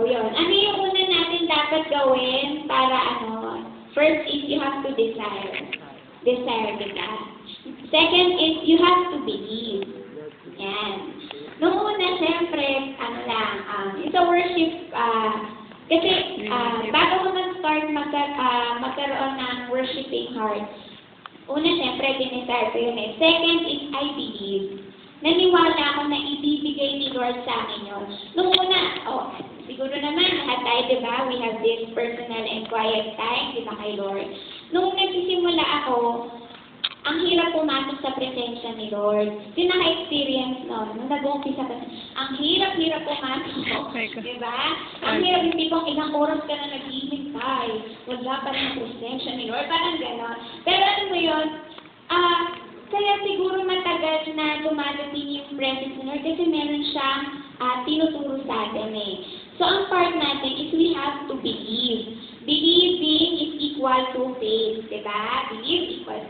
yun. Ano yung una natin dapat gawin para first is you have to desire. Desire, diba? Second is you have to believe. Yan. Noong una, siyempre, it's a worship, kasi bago ko mag-start magkaroon ng worshiping heart, una, siyempre, dinesire ko yun eh. Second is I believe. Naniwala ako na ibibigay ni Lord sa akin yun. Noong una, siguro naman, lahat tayo, diba? We have this personal and quiet time, diba, kay Lord. Noong nagsisimula ako, ang hirap pumasok sa presensya ni Lord. Yung naka-experience nun, nung nag-umpisa ka, ang hirap-hirap pumasok, diba? Ang hirap yung tipong ilang oras ka na naghihintay, wala pa rin ang presensya ni Lord, parang gano'n. Pero ano mo yun, kaya siguro matagal na dumadating yung presence ni Lord kasi meron siyang tinuturo sa atin eh. So, ang part natin is we have to believe. Believing is equal to faith, diba? Believe equals